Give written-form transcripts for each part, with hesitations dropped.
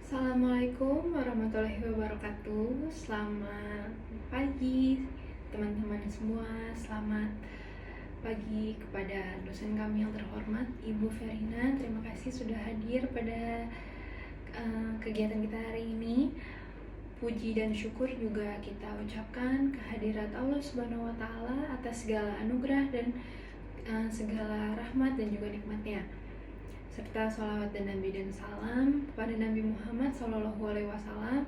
Assalamualaikum warahmatullahi wabarakatuh. Selamat pagi teman-teman semua. Selamat pagi kepada dosen kami yang terhormat Ibu Verina. Terima kasih sudah hadir pada kegiatan kita hari ini. Puji dan syukur juga kita ucapkan kehadirat Allah Subhanahu wa Ta'ala atas segala anugerah dan segala rahmat dan juga nikmatnya, serta sholawat dan nabi dan salam kepada Nabi Muhammad SAW.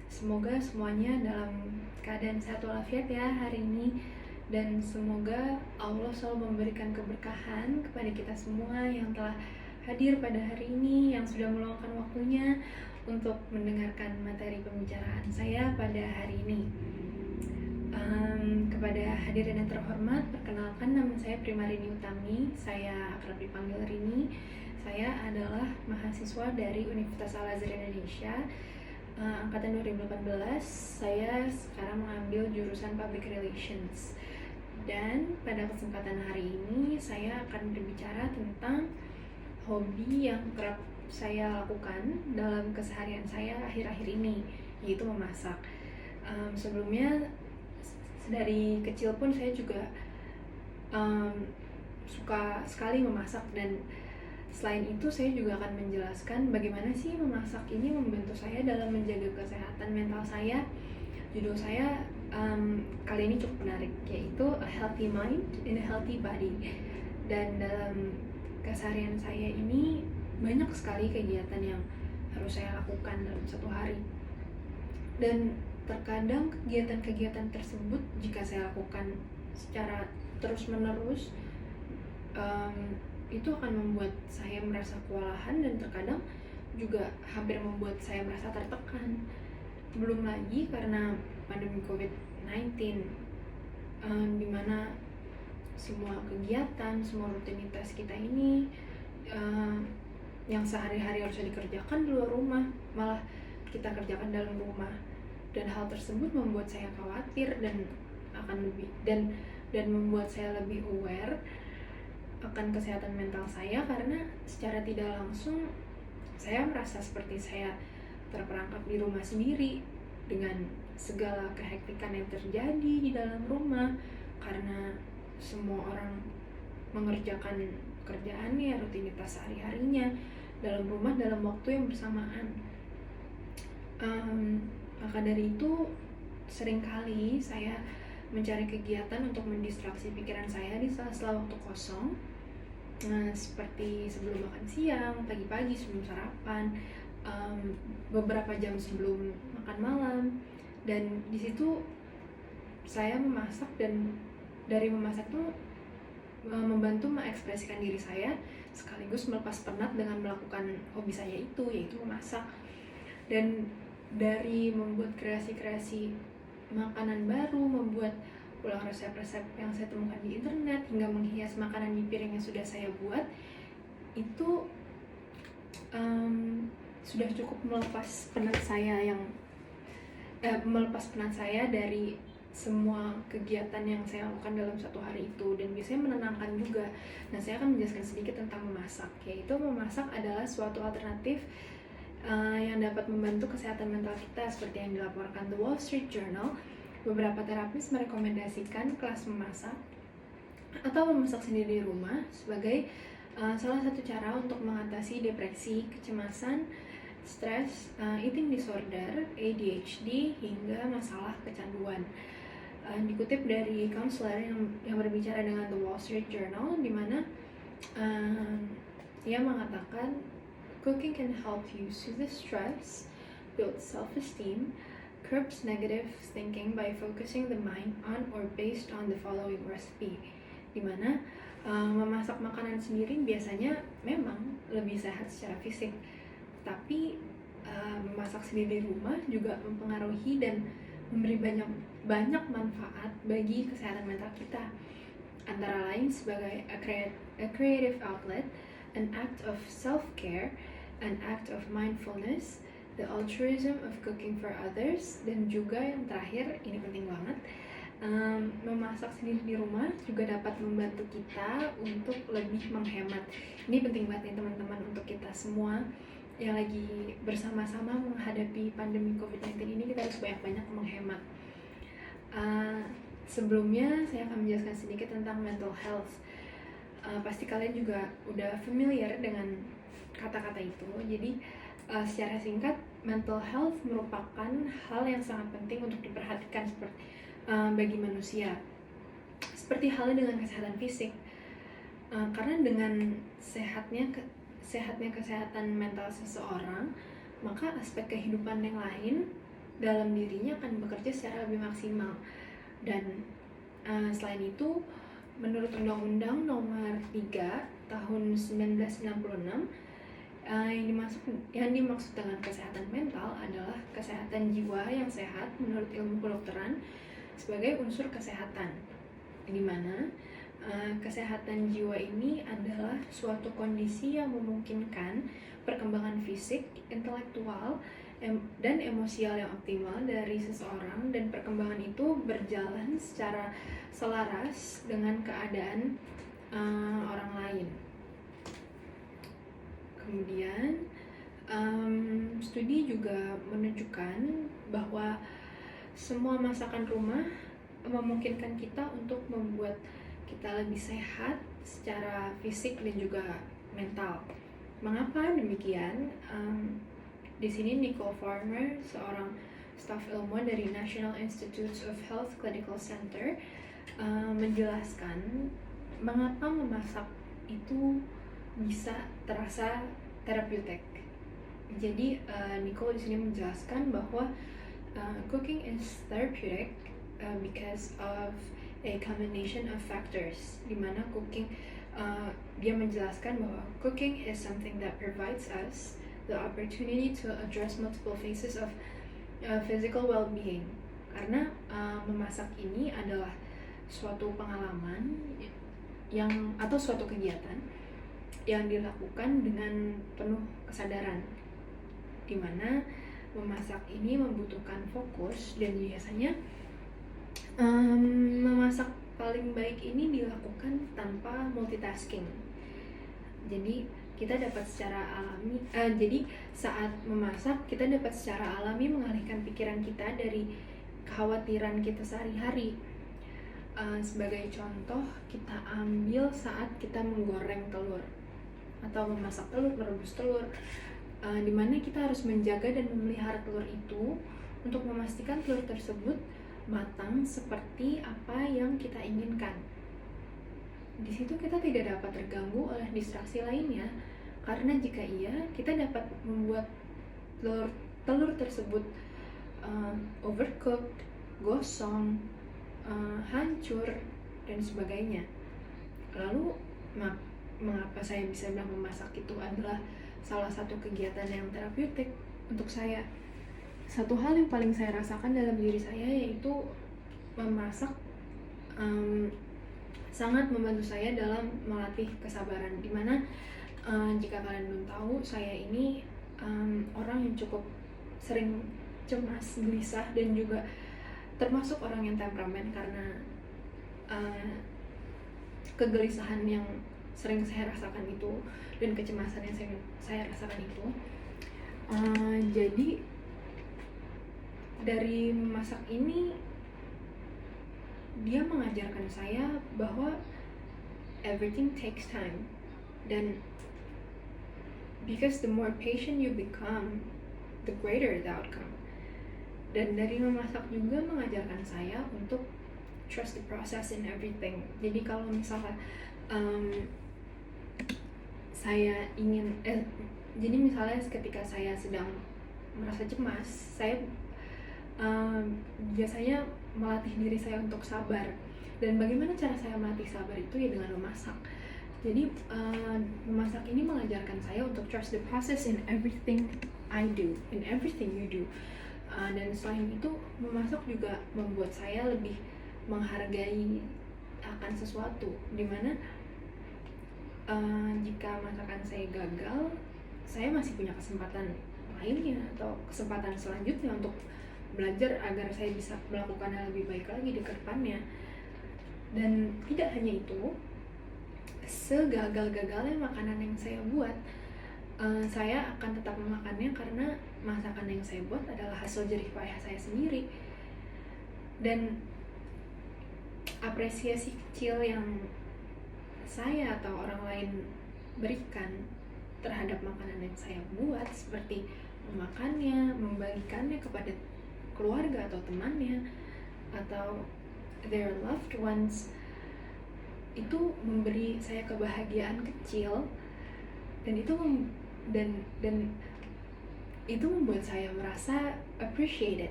Semoga semuanya dalam keadaan sehat walafiat ya hari ini, dan semoga Allah selalu memberikan keberkahan kepada kita semua yang telah hadir pada hari ini, yang sudah meluangkan waktunya untuk mendengarkan materi pembicaraan saya pada hari ini. Kepada hadirin yang terhormat, perkenalkan, nama saya Primarini Utami. Saya akrab dipanggil Rini. Saya adalah mahasiswa dari Universitas Al-Azhar Indonesia, angkatan 2018. Saya sekarang mengambil jurusan Public Relations. Dan pada kesempatan hari ini saya akan berbicara tentang hobi yang kerap saya lakukan dalam keseharian saya akhir-akhir ini, yaitu memasak. Sebelumnya dari kecil pun saya juga suka sekali memasak, dan selain itu saya juga akan menjelaskan bagaimana sih memasak ini membantu saya dalam menjaga kesehatan mental saya. Judul saya kali ini cukup menarik, yaitu A Healthy Mind in a Healthy Body. Dan dalam keseharian saya ini banyak sekali kegiatan yang harus saya lakukan dalam satu hari, dan terkadang kegiatan-kegiatan tersebut jika saya lakukan secara terus-menerus itu akan membuat saya merasa kewalahan, dan terkadang juga hampir membuat saya merasa tertekan. Belum lagi karena pandemi COVID-19, di mana semua kegiatan, semua rutinitas kita ini yang sehari-hari harusnya dikerjakan di luar rumah, malah kita kerjakan dalam rumah. Dan hal tersebut membuat saya khawatir dan membuat saya lebih aware akan kesehatan mental saya, karena secara tidak langsung saya merasa seperti saya terperangkap di rumah sendiri dengan segala kehektikan yang terjadi di dalam rumah, karena semua orang mengerjakan kerjaannya, rutinitas sehari-harinya dalam rumah dalam waktu yang bersamaan. Maka dari itu seringkali saya mencari kegiatan untuk mendistraksi pikiran saya di sela-sela waktu kosong, seperti sebelum makan siang, pagi-pagi sebelum sarapan, beberapa jam sebelum makan malam. Dan di situ saya memasak, dan dari memasak itu membantu mengekspresikan diri saya sekaligus melepas penat dengan melakukan hobi saya itu, yaitu memasak. Dan dari membuat kreasi-kreasi makanan baru, membuat ulang resep-resep yang saya temukan di internet, hingga menghias makanan di piring yang sudah saya buat, itu sudah cukup melepas penat saya dari semua kegiatan yang saya lakukan dalam satu hari itu, dan biasanya menenangkan juga. Nah, saya akan menjelaskan sedikit tentang memasak, yaitu memasak adalah suatu alternatif yang dapat membantu kesehatan mental kita. Seperti yang dilaporkan The Wall Street Journal, beberapa terapis merekomendasikan kelas memasak atau memasak sendiri di rumah sebagai salah satu cara untuk mengatasi depresi, kecemasan, stres, eating disorder, ADHD, hingga masalah kecanduan. Dikutip dari konselor yang berbicara dengan The Wall Street Journal, di mana ia mengatakan cooking can help you soothe stress, build self-esteem, curbs negative thinking by focusing the mind on or based on the following recipe. Dimana memasak makanan sendiri biasanya memang lebih sehat secara fisik, tapi memasak sendiri di rumah juga mempengaruhi dan memberi banyak manfaat bagi kesehatan mental kita. Antara lain sebagai a creative outlet, an act of self-care, an act of mindfulness, the altruism of cooking for others, dan juga yang terakhir, ini penting banget, memasak sendiri di rumah juga dapat membantu kita untuk lebih menghemat. Ini penting banget nih teman-teman untuk kita semua, yang lagi bersama-sama menghadapi pandemi COVID-19 ini, kita harus banyak-banyak menghemat. Sebelumnya saya akan menjelaskan sedikit tentang mental health. Pasti kalian juga udah familiar dengan kata-kata itu. Jadi secara singkat, mental health merupakan hal yang sangat penting untuk diperhatikan bagi manusia. Seperti halnya dengan kesehatan fisik. Karena dengan sehatnya kesehatan mental seseorang, maka aspek kehidupan yang lain dalam dirinya akan bekerja secara lebih maksimal. Dan selain itu, menurut Undang-Undang Nomor 3 Tahun 1996, yang dimaksud dengan kesehatan mental adalah kesehatan jiwa yang sehat menurut ilmu kedokteran sebagai unsur kesehatan, di mana kesehatan jiwa ini adalah suatu kondisi yang memungkinkan perkembangan fisik, intelektual, dan emosial yang optimal dari seseorang, dan perkembangan itu berjalan secara selaras dengan keadaan orang lain. Kemudian studi juga menunjukkan bahwa semua masakan rumah memungkinkan kita untuk membuat kita lebih sehat secara fisik dan juga mental. Mengapa demikian? Di sini Nicole Farmer, seorang staf ilmuwan dari National Institutes of Health Clinical Center, menjelaskan mengapa memasak itu bisa terasa terapeutik. Jadi Nicole di sini menjelaskan bahwa cooking is therapeutic because of a combination of factors, di mana cooking, dia menjelaskan bahwa cooking is something that provides us the opportunity to address multiple phases of physical well-being. Karena memasak ini adalah suatu pengalaman atau suatu kegiatan yang dilakukan dengan penuh kesadaran, di mana memasak ini membutuhkan fokus, dan biasanya memasak paling baik ini dilakukan tanpa multitasking. Jadi kita dapat secara alami, jadi saat memasak kita dapat secara alami mengalihkan pikiran kita dari kekhawatiran kita sehari-hari. Sebagai contoh, kita ambil saat kita menggoreng telur atau memasak telur, merebus telur, dimana kita harus menjaga dan memelihara telur itu untuk memastikan telur tersebut matang seperti apa yang kita inginkan. Di situ kita tidak dapat terganggu oleh distraksi lainnya, karena jika iya, kita dapat membuat telur tersebut overcooked, gosong, hancur, dan sebagainya. Lalu mengapa saya bisa bilang memasak itu adalah salah satu kegiatan yang terapeutik untuk saya? Satu hal yang paling saya rasakan dalam diri saya yaitu memasak sangat membantu saya dalam melatih kesabaran. Dimana jika kalian belum tahu, saya ini orang yang cukup sering cemas, gelisah, dan juga termasuk orang yang temperamen, karena kegelisahan yang sering saya rasakan itu dan kecemasan yang saya rasakan itu. Jadi dari masak ini, dia mengajarkan saya bahwa everything takes time, dan because the more patient you become, the greater the outcome. Dan dari memasak juga mengajarkan saya untuk trust the process in everything. Jadi kalau misalnya saya ingin jadi misalnya ketika saya sedang merasa cemas, saya biasanya melatih diri saya untuk sabar. Dan bagaimana cara saya melatih sabar itu? Ya dengan memasak. Jadi memasak ini mengajarkan saya untuk trust the process in everything I do, in everything you do. Dan selain itu, memasak juga membuat saya lebih menghargai akan sesuatu, dimana jika masakan saya gagal, saya masih punya kesempatan lainnya atau kesempatan selanjutnya untuk belajar agar saya bisa melakukan hal lebih baik lagi di kedepannya. Dan tidak hanya itu, segagal-gagalnya makanan yang saya buat, saya akan tetap memakannya karena masakan yang saya buat adalah hasil jerih payah saya sendiri. Dan apresiasi kecil yang saya atau orang lain berikan terhadap makanan yang saya buat, seperti memakannya, membagikannya kepada keluarga atau temannya atau their loved ones, itu memberi saya kebahagiaan kecil, dan itu membuat saya merasa appreciated,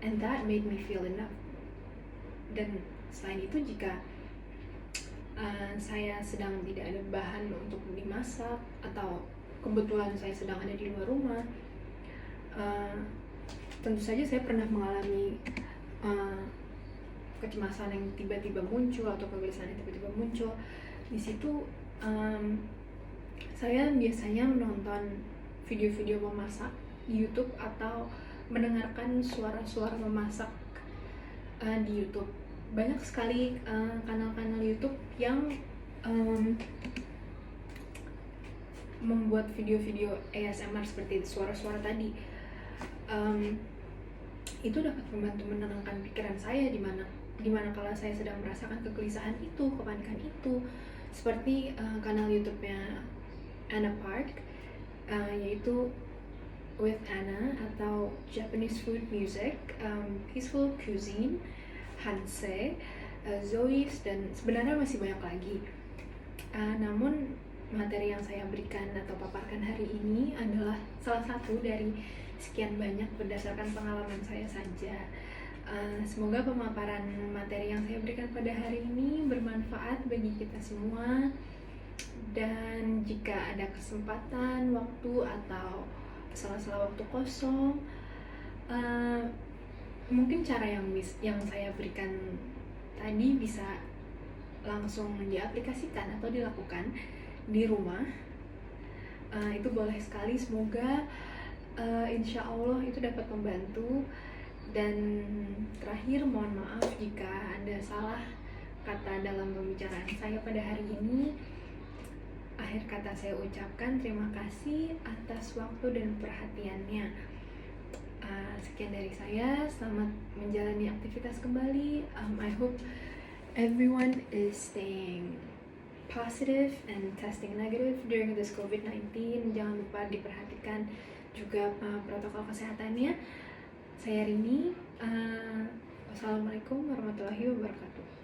and that made me feel enough. Dan selain itu, jika saya sedang tidak ada bahan untuk dimasak atau kebetulan saya sedang ada di luar rumah, tentu saja saya pernah mengalami kecemasan yang tiba-tiba muncul atau kegelisahan yang tiba-tiba muncul. Di situ saya biasanya menonton video-video memasak di YouTube atau mendengarkan suara-suara memasak di YouTube. Banyak sekali kanal-kanal YouTube yang membuat video-video ASMR seperti suara-suara tadi. Itu dapat membantu menenangkan pikiran saya, dimana kalau saya sedang merasakan kegelisahan itu, kepanikan itu, seperti kanal YouTube-nya Anna Park, yaitu With Anna, atau Japanese Food Music, Peaceful Cuisine, Hanse, Zois, dan sebenarnya masih banyak lagi. Namun materi yang saya berikan atau paparkan hari ini adalah salah satu dari sekian banyak berdasarkan pengalaman saya saja. Semoga pemaparan materi yang saya berikan pada hari ini bermanfaat bagi kita semua. Dan jika ada kesempatan, waktu, atau sela-sela waktu kosong, mungkin cara yang saya berikan tadi bisa langsung diaplikasikan atau dilakukan di rumah. Itu boleh sekali. Semoga insya Allah itu dapat membantu. Dan terakhir, mohon maaf jika ada salah kata dalam pembicaraan saya pada hari ini. Akhir kata saya ucapkan terima kasih atas waktu dan perhatiannya. Sekian dari saya, selamat menjalani aktivitas kembali. I hope everyone is staying positive and testing negative during this COVID-19. Jangan lupa diperhatikan juga protokol kesehatannya. Saya Rini. Wassalamualaikum warahmatullahi wabarakatuh.